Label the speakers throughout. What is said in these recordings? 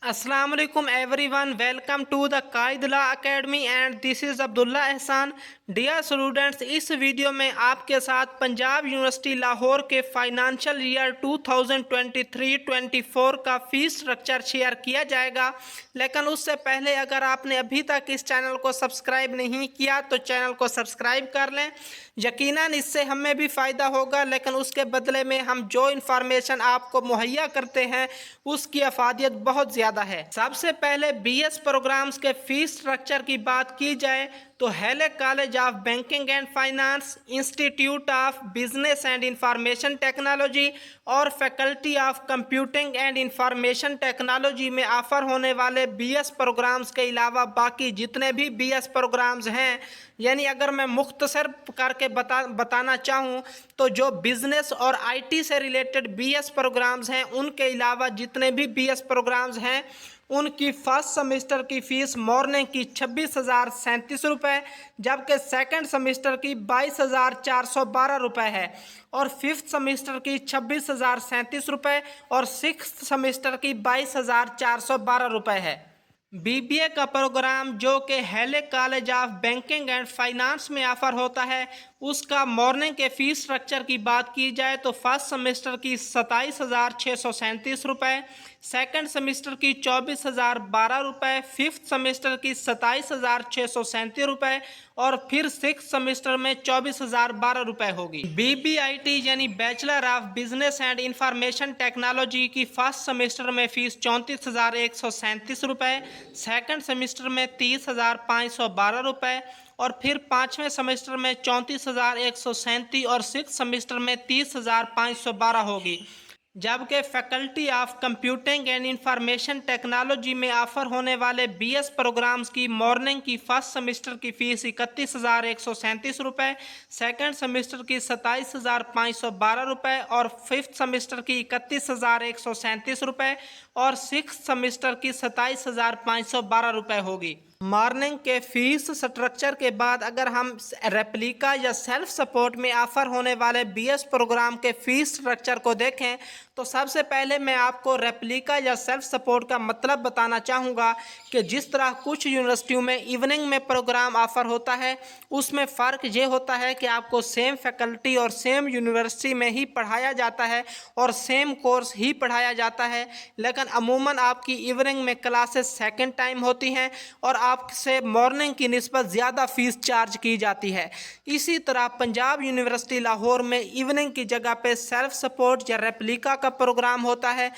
Speaker 1: अस्सलाम वालेकुम everyone, welcome to the Qaidullah academy and this is Abdullah Ehsan. Dear students, इस video में आपके साथ पंजाब यूनिवर्सिटी लाहौर के फाइनेंशियल ईयर 2023-24 का फ़ीस स्ट्रक्चर शेयर किया जाएगा। लेकिन उससे पहले अगर आपने अभी तक इस चैनल को सब्सक्राइब नहीं किया तो चैनल को सब्सक्राइब कर लें। यकीनन इससे हमें भी फ़ायदा होगा, लेकिन उसके बदले में हम जो इन्फॉर्मेशन आपको मुहैया करते हैं उसकी अफादियत बहुत ज़्यादा है। सबसे पहले बीएस प्रोग्राम्स के फ़ीस स्ट्रक्चर की बात की जाए तो Hailey College of Banking and Finance, Institute of Business and Information Technology और Faculty of Computing and Information Technology में ऑफ़र होने वाले बीएस प्रोग्राम्स के अलावा बाकी जितने भी बीएस प्रोग्राम्स हैं, यानी अगर मैं मुख्तसर करके बताना चाहूँ तो जो बिज़नेस और आईटी से रिलेटेड बीएस प्रोग्राम्स हैं उनके अलावा जितने भी बीएस प्रोग्राम्स हैं उनकी फर्स्ट सेमेस्टर की फ़ीस मॉर्निंग की 26,037 रुपये, जबकि सेकंड सेमेस्टर की 22,412 रुपये है और फिफ्थ सेमेस्टर की 26,037 रुपये और सिक्स्थ सेमेस्टर की 22,412 रुपये है। बीबीए का प्रोग्राम जो कि हेले College of Banking and finance में ऑफ़र होता है, उसका मॉर्निंग के फ़ीस स्ट्रक्चर की बात की जाए तो फर्स्ट सेमेस्टर की 27,637 रुपये, सेकंड सेमेस्टर की 24,012 रुपये, फिफ्थ सेमेस्टर की 27,637 रुपये और फिर सिक्स सेमेस्टर में 24,012 रुपये होगी। बीबीआईटी यानी bachelor of Business and Information technology की फर्स्ट सेमेस्टर में फ़ीस 34,137 रुपये, सेकंड सेमेस्टर में 30,512 रुपये और फिर पाँचवें सेमेस्टर में 34,137 और सिक्स सेमेस्टर में 30,512 होगी। जबकि faculty of Computing and Information Technology में ऑफ़र होने वाले बीएस प्रोग्राम्स की मॉर्निंग की फर्स्ट सेमेस्टर की फ़ीस 31,137 रुपये, सेकंड सेमेस्टर की 27,512 रुपये और फिफ्थ सेमेस्टर की 31,137 रुपये और सिक्स सेमेस्टर की 27,512 रुपये होगी। मॉर्निंग के फ़ीस स्ट्रक्चर के बाद अगर हम रेप्लिका या सेल्फ सपोर्ट में ऑफ़र होने वाले बीएस प्रोग्राम के फ़ीस स्ट्रक्चर को देखें तो सबसे पहले मैं आपको रेप्लिका या सेल्फ सपोर्ट का मतलब बताना चाहूँगा कि जिस तरह कुछ यूनिवर्सिटियों में इवनिंग में प्रोग्राम ऑफ़र होता है उसमें फ़र्क ये होता है कि आपको सेम फैकल्टी और सेम यूनिवर्सिटी में ही पढ़ाया जाता है और सेम कोर्स ही पढ़ाया जाता है, लेकिन अमूमन आपकी इवनिंग में क्लासेस सेकेंड टाइम होती हैं और आपसे मॉर्निंग की निस्बत ज़्यादा फ़ीस चार्ज की जाती है। इसी तरह पंजाब यूनिवर्सिटी लाहौर में इवनिंग की जगह पे सेल्फ सपोर्ट या रेप्लिका का प्रोग्राम होता है।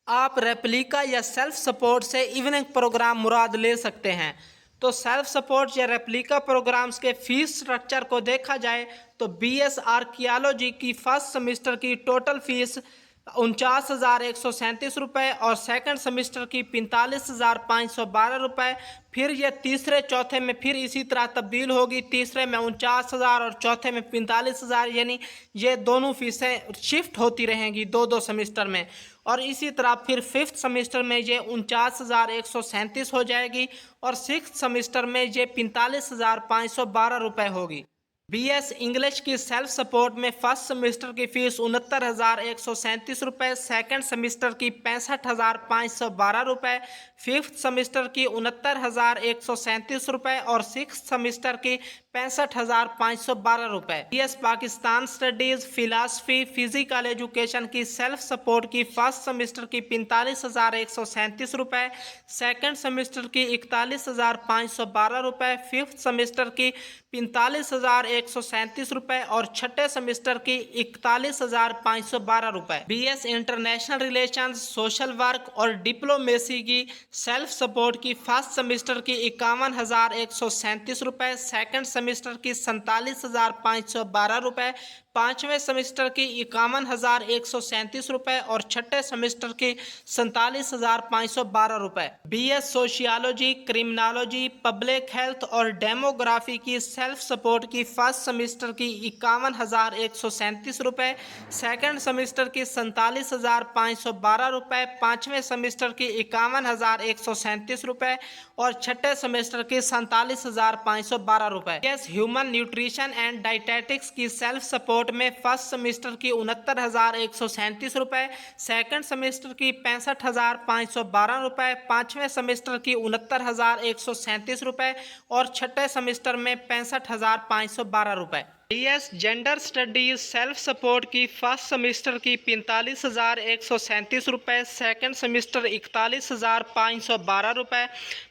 Speaker 1: आप रेप्लिका या सेल्फ सपोर्ट से इवनिंग प्रोग्राम मुराद ले सकते हैं। तो सेल्फ सपोर्ट या रेप्लिका प्रोग्राम्स के फ़ीस स्ट्रक्चर को देखा जाए तो बीएस आर्कियोलॉजी की फर्स्ट सेमेस्टर की टोटल फ़ीस 49,137 रुपये और सेकंड सेमेस्टर की 45,512 रुपये। फिर ये तीसरे चौथे में फिर इसी तरह तब्दील होगी, तीसरे में 49,000 और चौथे में 45,000, यानी ये दोनों फ़ीसें शिफ्ट होती रहेंगी दो दो सेमेस्टर में। और इसी तरह फिर फिफ्थ सेमेस्टर में ये 49,137 हो जाएगी और सिक्स्थ सेमेस्टर में ये 45,512 रुपये होगी। बीएस इंग्लिश की सेल्फ सपोर्ट में फर्स्ट सेमेस्टर की फ़ीस 69,137 रुपये, सेकेंड सेमेस्टर की 65,512 रुपये, फिफ्थ सेमेस्टर की 69,137 रुपये और सिक्स सेमेस्टर की 65,512 रुपये। BS Pakistan studies, philosophy, physical education की सेल्फ सपोर्ट की फर्स्ट सेमेस्टर की 45,137 रुपये, सेकेंड सेमेस्टर की 41,512 रुपये, फिफ्थ सेमेस्टर की 45,137 रुपये और छठे सेमेस्टर की 41,512 रुपये। BS international relations, social work और डिप्लोमेसी की सेल्फ सपोर्ट की फर्स्ट सेमेस्टर की 51,137 रुपये, सेकेंड सेमेस्टर की 47,512 रुपये, पाँचवें सेमेस्टर की 51,137 रुपये और छठे सेमेस्टर की 47,512 रुपये। BS sociology, criminology, public health और डेमोग्राफी की सेल्फ सपोर्ट की फर्स्ट सेमेस्टर की 51,137 रुपये, सेकंड सेमेस्टर की 47,512 रुपये, पाँचवें सेमेस्टर की 51,137 रुपये और छठे सेमेस्टर की 47,512 रुपये। Yes human nutrition and dietetics की सेल्फ सपोर्ट में फर्स्ट सेमेस्टर की 69,137 रुपये, सेकंड सेमेस्टर की 65,512 रुपये, पाँचवें सेमेस्टर की 69,137 रुपये और छठे सेमेस्टर में 65,512 रुपये। BS gender studies self support की फर्स्ट सेमेस्टर की 45,137 रुपये, सेकंड सेमेस्टर 41,512 रुपये,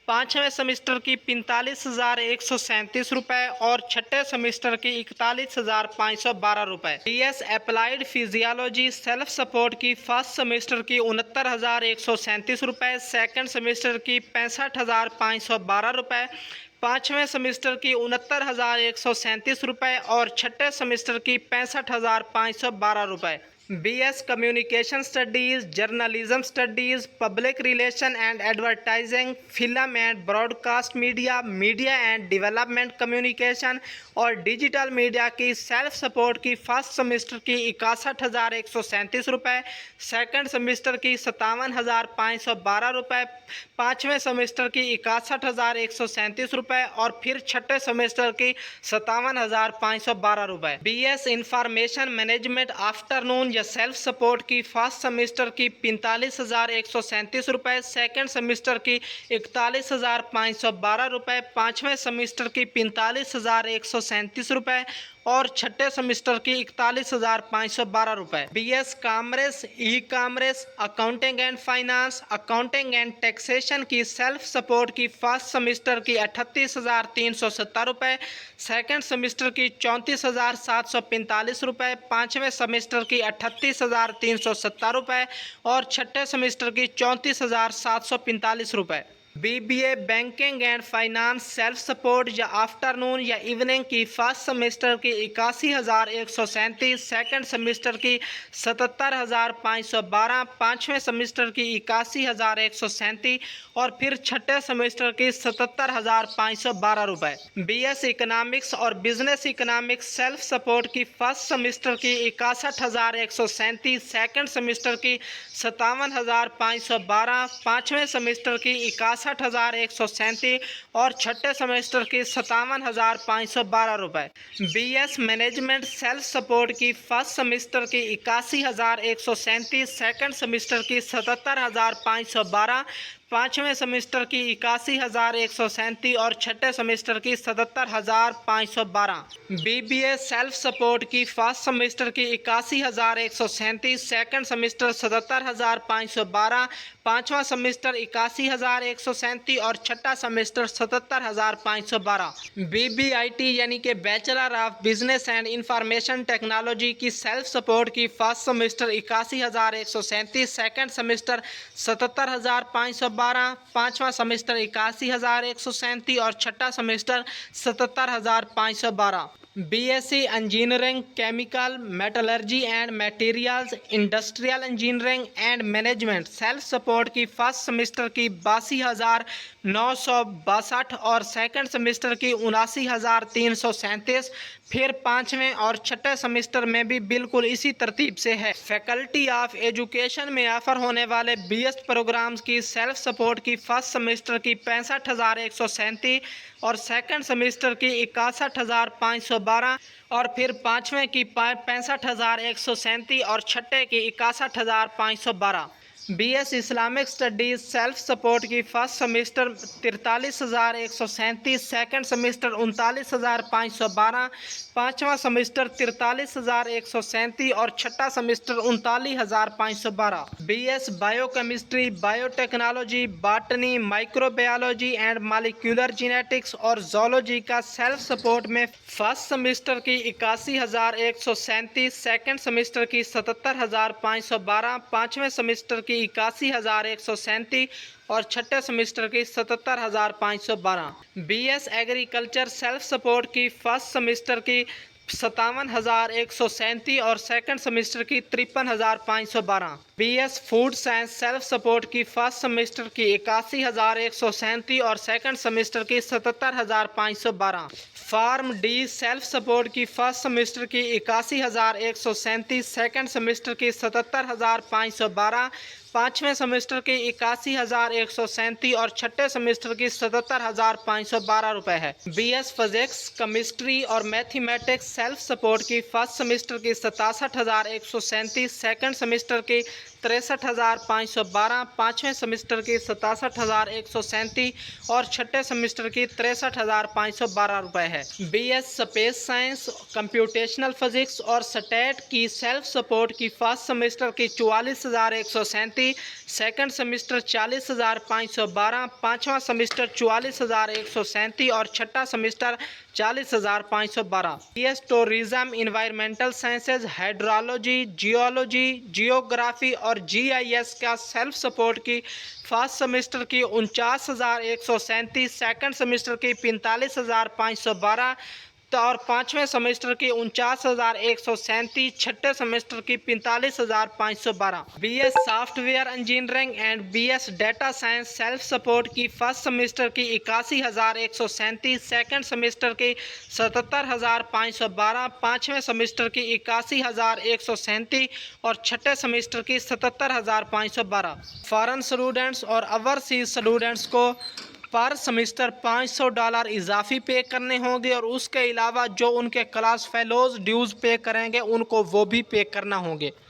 Speaker 1: पाँचवें सेमेस्टर की 45,137 रुपये और छठे सेमेस्टर की 41,512 रुपये। BS applied physiology self support की फर्स्ट सेमेस्टर की 69,137 रुपये, सेकंड सेमेस्टर की 65,512 रुपये, पाँचवें सेमेस्टर की 69,137 रुपये और छठे सेमेस्टर की 65,512 रुपये। BS communication studies, journalism studies, public relation and advertising, film and broadcast media, media and development communication और डिजिटल मीडिया की सेल्फ सपोर्ट की फर्स्ट सेमेस्टर की 61,137 रुपये, सेकंड सेमेस्टर की 57,512 रुपये, पाँचवें सेमेस्टर की 61,137 रुपये और फिर छठे सेमेस्टर की 57,512 रुपये। BS इंफॉर्मेशन मैनेजमेंट आफ्टरनून या सेल्फ सपोर्ट की फर्स्ट सेमेस्टर की 45,137 रुपये, सेकेंड सेमेस्टर की 41,512 रुपये, पाँचवें सेमेस्टर की 45,137 रुपये और छठे सेमेस्टर की 41,512 रुपये। BS commerce, e commerce, accounting and finance, accounting and taxation की सेल्फ सपोर्ट की फर्स्ट सेमेस्टर की 38,370 रुपये, सेकेंड सेमेस्टर की 34,745 रुपये, पाँचवें सेमेस्टर की 38,370 रुपये और छठे सेमेस्टर की 34,745 रुपये। BBA banking and finance self support या आफ्टरनून या इवनिंग की फर्स्ट सेमेस्टर की 81,137, सेकंड सेमेस्टर की 77,512, पाँचवें सेमेस्टर की 81,137 और फिर छठे सेमेस्टर की 77,512 रुपये। BS इकोनॉमिक्स और बिजनेस इकोनॉमिक्स सेल्फ सपोर्ट की फर्स्ट सेमेस्टर की 61,137, सेकंड सेमेस्टर की 57,512, पाँचवें सेमेस्टर की 61,137 और छठे सेमेस्टर की 57,512 रुपये। BS मैनेजमेंट सेल्फ सपोर्ट की फर्स्ट सेमेस्टर की 81,137, सेकंड सेमेस्टर की 77,512, पाँचवें सेमेस्टर की 81,137 और छठे सेमेस्टर की 77,512। BBA सेल्फ सपोर्ट की फर्स्ट सेमेस्टर की 81,137, सेकंड सेमेस्टर 77,512, पाँचवा सेमेस्टर 81,137 और छठा सेमेस्टर 77,512। BBIT यानी कि bachelor of Business and Information technology की सेल्फ सपोर्ट की फर्स्ट सेमेस्टर 81,137, सेकंड सेमेस्टर 77,512, पाँचवा सेमेस्टर 81,137 और छठा semester 77,512। BSc engineering chemical metallurgy and materials, industrial engineering and management self support की फर्स्ट सेमेस्टर की 82,962 और सेकंड सेमेस्टर की 79,337, फिर पाँचवें और छठे सेमेस्टर में भी बिल्कुल इसी तरतीब से है। फैकल्टी ऑफ एजुकेशन में ऑफर होने वाले BS प्रोग्राम्स की सेल्फ सपोर्ट की फर्स्ट सेमेस्टर की 65,137 और सेकंड सेमेस्टर की 61,512 और फिर पाँचवें की 65,137 और छठे की 61,512। BS Islamic studies self support की फर्स्ट सेमेस्टर 43,137, सेकंड सेमेस्टर 39,512, पाँचवा सेमेस्टर 43,137 और छठा semester 39,512। BS biochemistry, biotechnology, botany, microbiology and molecular genetics और जूलॉजी का सेल्फ सपोर्ट में फर्स्ट सेमेस्टर की 81,137, सेकंड सेमेस्टर की 77,512, पाँचवें सेमेस्टर की 81,137 और छठे सेमेस्टर की 77,512। BS एग्रीकल्चर सेल्फ सपोर्ट की फर्स्ट सेमेस्टर की 57,137 और सेकंड सेमेस्टर की 53,512। BS food science self support की फर्स्ट सेमेस्टर की 81,137 और सेकंड सेमेस्टर की 77,512। फार्म डी सेल्फ सपोर्ट की फर्स्ट सेमेस्टर की 81,137, सेकंड सेमेस्टर की 77,512, पाँचवें सेमेस्टर की 81,137 और छठे सेमेस्टर की 77,512 रुपये है। BS फिजिक्स केमिस्ट्री और मैथमेटिक्स सेल्फ सपोर्ट की फर्स्ट सेमेस्टर की 67,137, सेकंड सेमेस्टर की 63,512, पाँचवें सेमेस्टर की 67,137 और छठे सेमेस्टर की 63,512 रुपये है। BS space science computational physics और स्टैट की सेल्फ सपोर्ट की फर्स्ट सेमेस्टर की 44,137, सेकंड सेमेस्टर 40,512, पाँचवा सेमेस्टर 44,137 और छठा semester 40,512। BS tourism environmental sciences hydrology geology geography और GIS का सेल्फ सपोर्ट की फर्स्ट सेमेस्टर की 49,137, सेकंड सेमेस्टर की 45,512 और पाँचवें सेमेस्टर की 49,137, छठे सेमेस्टर की 45,512। BS software engineering and BS data science self support की फर्स्ट सेमेस्टर की 81,137, सेकंड सेमेस्टर की 77,512, पाँचवें सेमेस्टर की 81,137 और छठे सेमेस्टर की 77,512। फॉरेन स्टूडेंट्स और ओवरसीज स्टूडेंट्स को पर सेमेस्टर $500 इजाफी पे करने होंगे और उसके अलावा जो उनके क्लास फेलोज़ ड्यूज़ पे करेंगे उनको वो भी पे करना होंगे।